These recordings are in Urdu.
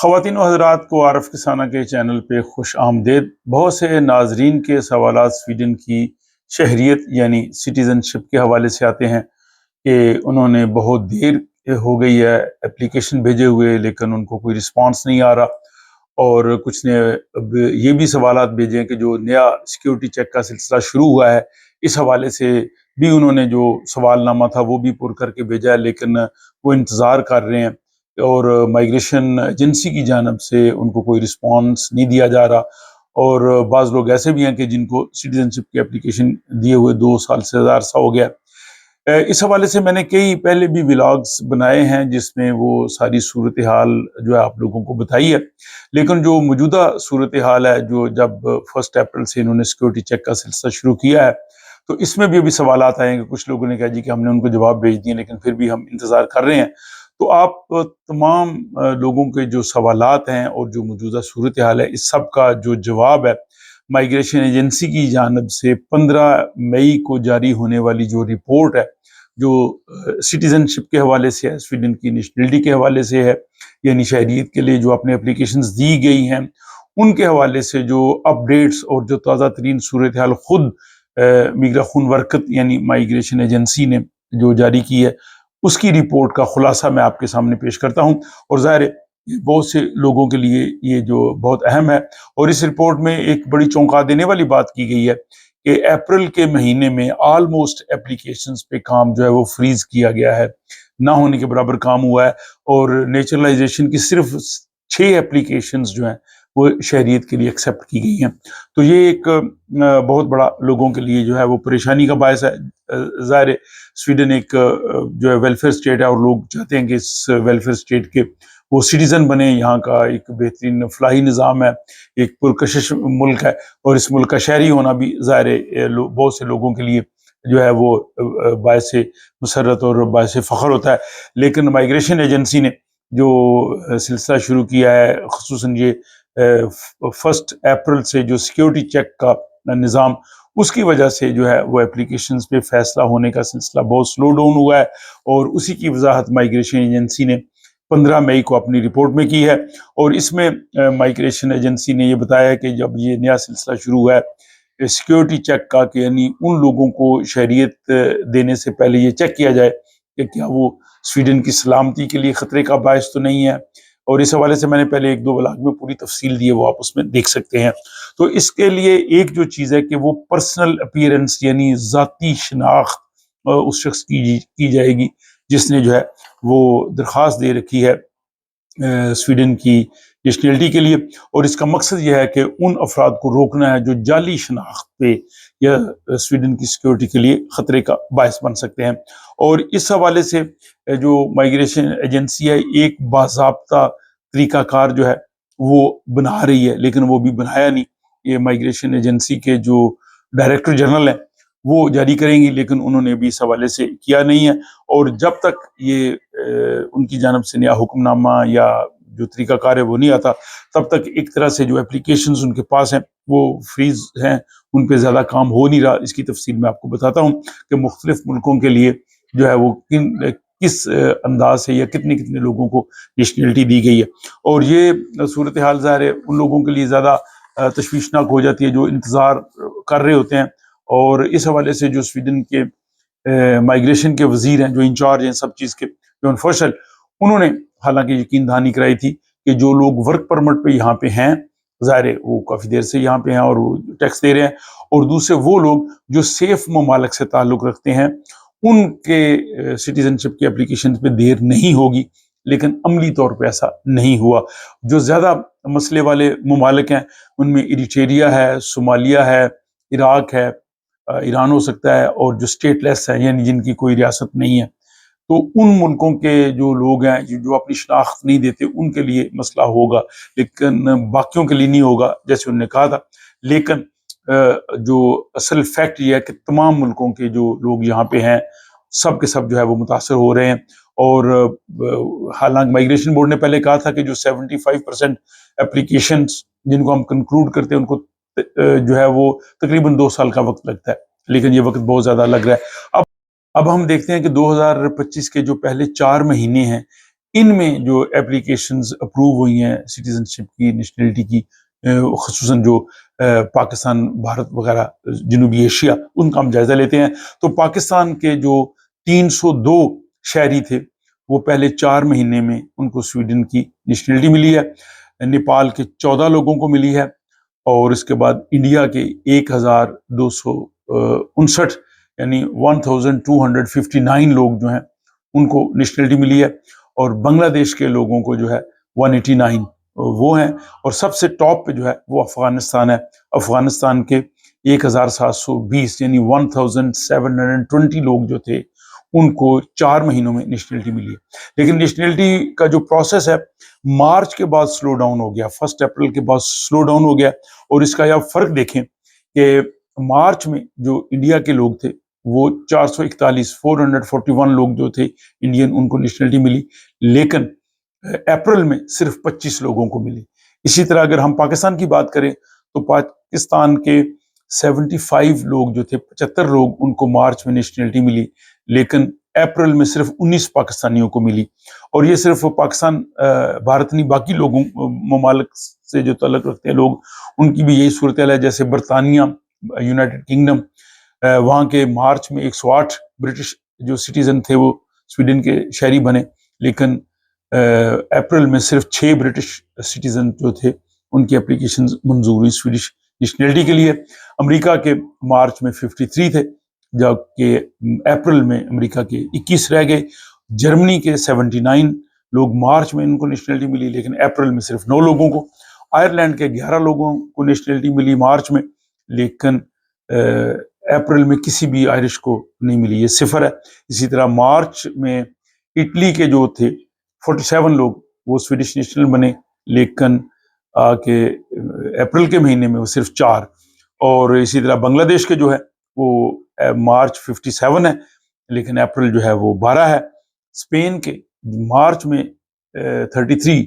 خواتین و حضرات کو عارف کسانہ کے چینل پہ خوش آمدید۔ بہت سے ناظرین کے سوالات سویڈن کی شہریت یعنی سٹیزن شپ کے حوالے سے آتے ہیں کہ انہوں نے بہت دیر ہو گئی ہے اپلیکیشن بھیجے ہوئے لیکن ان کو کوئی رسپانس نہیں آ رہا، اور کچھ نے اب یہ بھی سوالات بھیجے ہیں کہ جو نیا سیکیورٹی چیک کا سلسلہ شروع ہوا ہے اس حوالے سے بھی انہوں نے جو سوال نامہ تھا وہ بھی پر کر کے بھیجا ہے، لیکن وہ انتظار کر رہے ہیں اور مائیگریشن ایجنسی کی جانب سے ان کو کوئی رسپانس نہیں دیا جا رہا۔ اور بعض لوگ ایسے بھی ہیں کہ جن کو سٹیزن شپ کی اپلیکیشن دیے ہوئے 2 سال سے زیادہ عرصہ ہو گیا۔ اس حوالے سے میں نے کئی پہلے بھی ولاگز بنائے ہیں جس میں وہ ساری صورتحال جو ہے آپ لوگوں کو بتائی ہے، لیکن جو موجودہ صورتحال ہے جو جب 1 اپریل سے انہوں نے سیکورٹی چیک کا سلسلہ شروع کیا ہے تو اس میں بھی ابھی سوالات آئے ہیں کہ کچھ لوگوں نے کہا جی کہ ہم نے ان کو جواب بھیج دیے لیکن پھر بھی ہم انتظار کر رہے ہیں۔ تو آپ تمام لوگوں کے جو سوالات ہیں اور جو موجودہ صورتحال ہے اس سب کا جو جواب ہے مائیگریشن ایجنسی کی جانب سے 15 مئی کو جاری ہونے والی جو رپورٹ ہے جو سٹیزن شپ کے حوالے سے ہے، سویڈن کی نیشنلٹی کے حوالے سے ہے، یعنی شہریت کے لیے جو اپنے اپلیکیشنز دی گئی ہیں ان کے حوالے سے جو اپڈیٹس اور جو تازہ ترین صورتحال خود میگرا خون ورکت یعنی مائیگریشن ایجنسی نے جو جاری کی ہے اس کی رپورٹ کا خلاصہ میں آپ کے سامنے پیش کرتا ہوں، اور ظاہر ہے بہت سے لوگوں کے لیے یہ جو بہت اہم ہے۔ اور اس رپورٹ میں ایک بڑی چونکا دینے والی بات کی گئی ہے کہ اپریل کے مہینے میں آلموسٹ اپلیکیشنز پہ کام جو ہے وہ فریز کیا گیا ہے، نہ ہونے کے برابر کام ہوا ہے، اور نیچرلائزیشن کی صرف 6 اپلیکیشنز جو ہیں وہ شہریت کے لیے ایکسیپٹ کی گئی ہیں۔ تو یہ ایک بہت بڑا لوگوں کے لیے جو ہے وہ پریشانی کا باعث ہے۔ ظاہر ہے سویڈن ایک جو ہے ویلفیئر اسٹیٹ ہے اور لوگ چاہتے ہیں کہ اس ویلفیئر اسٹیٹ کے وہ سٹیزن بنے، یہاں کا ایک بہترین فلاحی نظام ہے، ایک پرکشش ملک ہے، اور اس ملک کا شہری ہونا بھی ظاہر ہے بہت سے لوگوں کے لیے جو ہے وہ باعث مسرت اور باعث فخر ہوتا ہے۔ لیکن مائیگریشن ایجنسی نے جو سلسلہ شروع کیا ہے خصوصاً یہ 1 اپریل سے جو سیکیورٹی چیک کا نظام، اس کی وجہ سے جو ہے وہ اپلیکیشنز پہ فیصلہ ہونے کا سلسلہ بہت سلو ڈاؤن ہوا ہے، اور اسی کی وضاحت مائیگریشن ایجنسی نے 15 مئی کو اپنی رپورٹ میں کی ہے۔ اور اس میں مائیگریشن ایجنسی نے یہ بتایا کہ جب یہ نیا سلسلہ شروع ہوا ہے سیکیورٹی چیک کا کہ یعنی ان لوگوں کو شہریت دینے سے پہلے یہ چیک کیا جائے کہ کیا وہ سویڈن کی سلامتی کے لیے خطرے کا باعث تو نہیں ہے، اور اس حوالے سے میں نے پہلے 1-2 ولاگ میں پوری تفصیل دی ہے، وہ آپ اس میں دیکھ سکتے ہیں۔ تو اس کے لیے ایک جو چیز ہے کہ وہ پرسنل اپیرنس یعنی ذاتی شناخت اس شخص کی جائے گی جس نے جو ہے وہ درخواست دے رکھی ہے سویڈن کی نیشنلٹی کے لیے، اور اس کا مقصد یہ ہے کہ ان افراد کو روکنا ہے جو جعلی شناخت پہ یا سویڈن کی سیکیورٹی کے لیے خطرے کا باعث بن سکتے ہیں۔ اور اس حوالے سے جو مائیگریشن ایجنسی ہے ایک باضابطہ طریقہ کار جو ہے وہ بنا رہی ہے، لیکن وہ بھی بنایا نہیں، یہ مائیگریشن ایجنسی کے جو ڈائریکٹر جنرل ہیں وہ جاری کریں گی، لیکن انہوں نے بھی اس حوالے سے کیا نہیں ہے۔ اور جب تک یہ ان کی جانب سے نیا حکم نامہ یا جو طریقہ کار ہے وہ نہیں آتا تب تک ایک طرح سے جو اپلیکیشنز ان کے پاس ہیں وہ فریز ہیں، ان پہ زیادہ کام ہو نہیں رہا۔ اس کی تفصیل میں آپ کو بتاتا ہوں کہ مختلف ملکوں کے لیے جو ہے وہ کس انداز سے یا کتنے لوگوں کو نیشنلٹی دی گئی ہے، اور یہ صورتحال ظاہر ہے ان لوگوں کے لیے زیادہ تشویشناک ہو جاتی ہے جو انتظار کر رہے ہوتے ہیں۔ اور اس حوالے سے جو سویڈن کے مائیگریشن کے وزیر ہیں جو انچارج ہیں سب چیز کے، جون فوشل، انہوں نے حالانکہ یقین دہانی کرائی تھی کہ جو لوگ ورک پرمٹ پہ یہاں پہ ہیں ظاہر ہے وہ کافی دیر سے یہاں پہ ہیں اور وہ ٹیکس دے رہے ہیں، اور دوسرے وہ لوگ جو سیف ممالک سے تعلق رکھتے ہیں ان کے سٹیزن شپ کی اپلیکیشن پہ دیر نہیں ہوگی، لیکن عملی طور پہ ایسا نہیں ہوا۔ جو زیادہ مسئلے والے ممالک ہیں ان میں ایریٹریا ہے، صومالیہ ہے، عراق ہے، ایران ہو سکتا ہے، اور جو اسٹیٹ لیس ہیں یعنی جن کی کوئی ریاست نہیں ہے، تو ان ملکوں کے جو لوگ ہیں جو اپنی شناخت نہیں دیتے ان کے لیے مسئلہ ہوگا، لیکن باقیوں کے لیے نہیں ہوگا جیسے انہوں نے کہا تھا۔ لیکن جو اصل فیکٹ یہ ہے کہ تمام ملکوں کے جو لوگ یہاں پہ ہیں سب کے سب جو ہے وہ متاثر ہو رہے ہیں، اور حالانکہ مائیگریشن بورڈ نے پہلے کہا تھا کہ جو 75% اپلیکیشنز جن کو ہم کنکلوڈ کرتے ہیں ان کو جو ہے وہ تقریباً 2 سال کا وقت لگتا ہے، لیکن یہ وقت بہت زیادہ لگ رہا ہے۔ اب ہم دیکھتے ہیں کہ 2025 کے جو پہلے 4 مہینے ہیں ان میں جو اپلیکیشنز اپروو ہوئی ہیں سٹیزن شپ کی، نیشنلٹی کی، خصوصاً جو پاکستان، بھارت وغیرہ، جنوبی ایشیا، ان کا ہم جائزہ لیتے ہیں. تو پاکستان کے جو 302 شہری تھے وہ پہلے 4 مہینے میں ان کو سویڈن کی نیشنلٹی ملی ہے. نیپال کے 14 لوگوں کو ملی ہے، اور اس کے بعد انڈیا کے 1259 یعنی 1259 لوگ جو ہیں ان کو نیشنلٹی ملی ہے، اور بنگلہ دیش کے لوگوں کو جو ہے 189 وہ ہیں. اور سب سے ٹاپ پہ جو ہے وہ افغانستان ہے. افغانستان کے 1720 یعنی 1720 لوگ جو تھے ان کو 4 مہینوں میں نیشنلٹی ملی ہے. لیکن نیشنلٹی کا جو پروسیس ہے مارچ کے بعد سلو ڈاؤن ہو گیا، 1 اپریل کے بعد سلو ڈاؤن ہو گیا. اور اس کا یہ فرق دیکھیں کہ مارچ میں جو انڈیا کے لوگ تھے وہ 441 لوگ جو تھے انڈین، ان کو نیشنلٹی ملی، لیکن اپریل میں صرف 25 لوگوں کو ملی. اسی طرح اگر ہم پاکستان کی بات کریں تو پاکستان کے 75 لوگ جو تھے، 75 لوگ، ان کو مارچ میں نیشنلٹی ملی، لیکن اپریل میں صرف 19 پاکستانیوں کو ملی. اور یہ صرف پاکستان، بھارت نہیں، باقی لوگوں ممالک سے جو تعلق رکھتے ہیں لوگ، ان کی بھی یہی صورتحال ہے. جیسے برطانیہ، یونائٹڈ کنگڈم، وہاں کے مارچ میں 108 برٹش جو سٹیزن تھے وہ سویڈن کے شہری بنے، لیکن اپریل میں صرف 6 برٹش سٹیزن جو تھے ان کی اپلیکیشن منظور ہوئی سویڈش نیشنلٹی کے لیے. امریکہ کے مارچ میں 53 تھے، جبکہ اپریل میں امریکہ کے 21 رہ گئے. جرمنی کے 79 لوگ، مارچ میں ان کو نیشنلٹی ملی، لیکن اپریل میں صرف 9 لوگوں کو. آئرلینڈ کے 11 لوگوں کو نیشنلٹی ملی مارچ میں، لیکن اپریل میں کسی بھی آئرش کو نہیں ملی، یہ 0 ہے. اسی طرح مارچ میں اٹلی کے جو تھے 47 لوگ وہ سویڈش نیشنل بنے، لیکن اپریل کے مہینے میں وہ صرف 4. اور اسی طرح بنگلہ دیش کے جو ہے وہ مارچ 57 ہے، لیکن اپریل جو ہے وہ 12 ہے. اسپین کے مارچ میں 33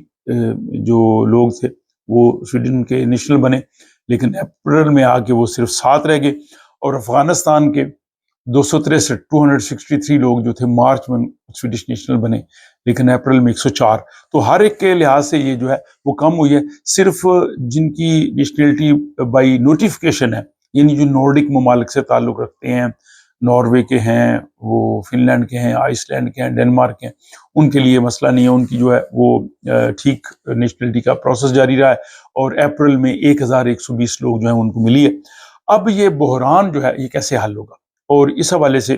جو لوگ تھے وہ سویڈن کے نیشنل بنے، لیکن اپریل میں آ کے وہ صرف 7 رہ گئے. اور افغانستان کے 263 لوگ جو تھے مارچ میں سویڈش نیشنل بنے، لیکن اپریل میں 104. تو ہر ایک کے لحاظ سے یہ جو ہے وہ کم ہوئی ہے. صرف جن کی نیشنلٹی بائی نوٹیفکیشن ہے، یعنی جو نارڈک ممالک سے تعلق رکھتے ہیں، ناروے کے ہیں، وہ فن لینڈ کے ہیں، آئس لینڈ کے ہیں، ڈنمارک کے ہیں، ان کے لیے مسئلہ نہیں ہے. ان کی جو ہے وہ ٹھیک نیشنلٹی کا پروسیس جاری رہا ہے، اور اپریل میں 1120 لوگ جو ہیں ان کو ملی ہے. اب یہ بحران جو ہے یہ کیسے حل ہوگا؟ اور اس حوالے سے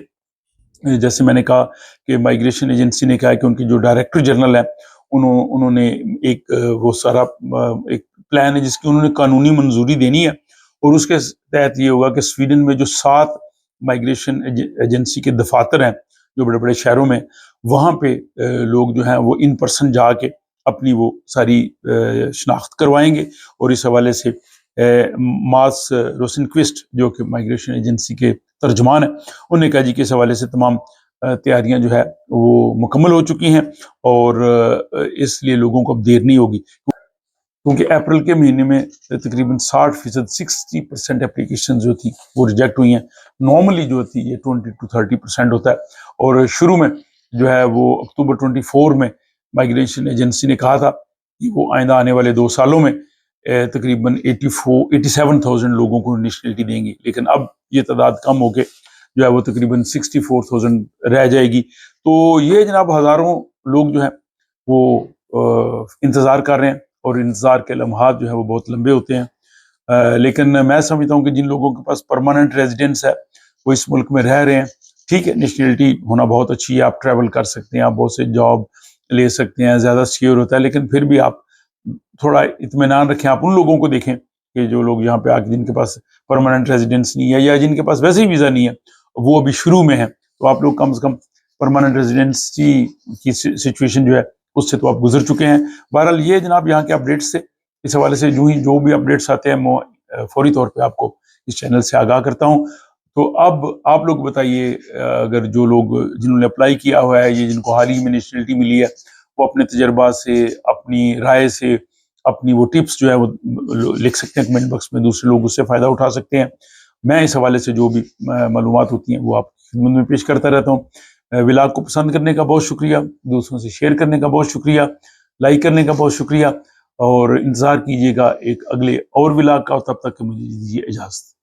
جیسے میں نے کہا کہ مائیگریشن ایجنسی نے کہا کہ ان کی جو ڈائریکٹر جنرل ہے انہوں نے ایک وہ سارا ایک پلان ہے جس کی انہوں نے قانونی منظوری دینی ہے، اور اس کے تحت یہ ہوگا کہ سویڈن میں جو 7 مائیگریشن ایجنسی کے دفاتر ہیں جو بڑے بڑے شہروں میں، وہاں پہ لوگ جو ہیں وہ ان پرسن جا کے اپنی وہ ساری شناخت کروائیں گے. اور اس حوالے سے ماس روسنکوسٹ جو کہ مائیگریشن ایجنسی کے ترجمان ہیں، انہوں نے کہا جی کہ اس حوالے سے تمام تیاریاں جو ہے وہ مکمل ہو چکی ہیں، اور اس لیے لوگوں کو اب دیر نہیں ہوگی، کیونکہ اپریل کے مہینے میں تقریباً 60% 60% اپلیکیشن جو تھی وہ ریجیکٹ ہوئی ہیں. نارملی جو تھی یہ 20 to 30% ہوتا ہے. اور شروع میں جو ہے وہ اکتوبر 24 میں مائیگریشن ایجنسی نے کہا تھا کہ وہ آئندہ آنے والے 2 سالوں میں تقریباً 87,000 لوگوں کو نیشنلٹی دیں گی، لیکن اب یہ تعداد کم ہو کے جو ہے وہ تقریباً 64,000 رہ جائے گی. تو یہ جناب ہزاروں لوگ جو ہیں وہ انتظار کر رہے ہیں، اور انتظار کے لمحات جو ہے وہ بہت لمبے ہوتے ہیں. لیکن میں سمجھتا ہوں کہ جن لوگوں کے پاس پرماننٹ ریزیڈنس ہے، وہ اس ملک میں رہ رہے ہیں، ٹھیک ہے، نیشنلٹی ہونا بہت اچھی ہے، آپ ٹریول کر سکتے ہیں، آپ بہت سے جاب لے سکتے ہیں، زیادہ سیکیور ہوتا ہے. لیکن پھر بھی آپ تھوڑا اطمینان رکھیں، آپ ان لوگوں کو دیکھیں کہ جو لوگ یہاں پہ آ کے جن کے پاس پرماننٹ ریزیڈنس نہیں ہے، یا جن کے پاس ویسے ہی ویزا نہیں ہے، وہ ابھی شروع میں ہے، تو آپ لوگ کم سے کم پرماننٹ ریزیڈنسی کی سچویشن جو ہے اس سے تو آپ گزر چکے ہیں. بہرحال یہ جناب یہاں کے اپڈیٹس سے، اس حوالے سے جو بھی اپڈیٹس آتے ہیں میں فوری طور پہ آپ کو اس چینل سے آگاہ کرتا ہوں. تو اب آپ لوگ بتائیے، اگر جو لوگ جنہوں نے اپلائی کیا ہوا ہے، یہ جن کو حال ہی میں نیشنلٹی ملی ہے، وہ اپنے تجربات سے، اپنی رائے سے، اپنی وہ ٹپس جو ہے وہ لکھ سکتے ہیں کمنٹ باکس میں، دوسرے لوگ اس سے فائدہ اٹھا سکتے ہیں. میں اس حوالے سے جو بھی معلومات ہوتی ہیں وہ آپ کی خدمت میں پیش کرتا رہتا ہوں. ولاگ کو پسند کرنے کا بہت شکریہ، دوسروں سے شیئر کرنے کا بہت شکریہ، لائک کرنے کا بہت شکریہ، اور انتظار کیجیے گا ایک اگلے اور ولاگ کا، تب تک کہ مجھے دیجیے اجازت۔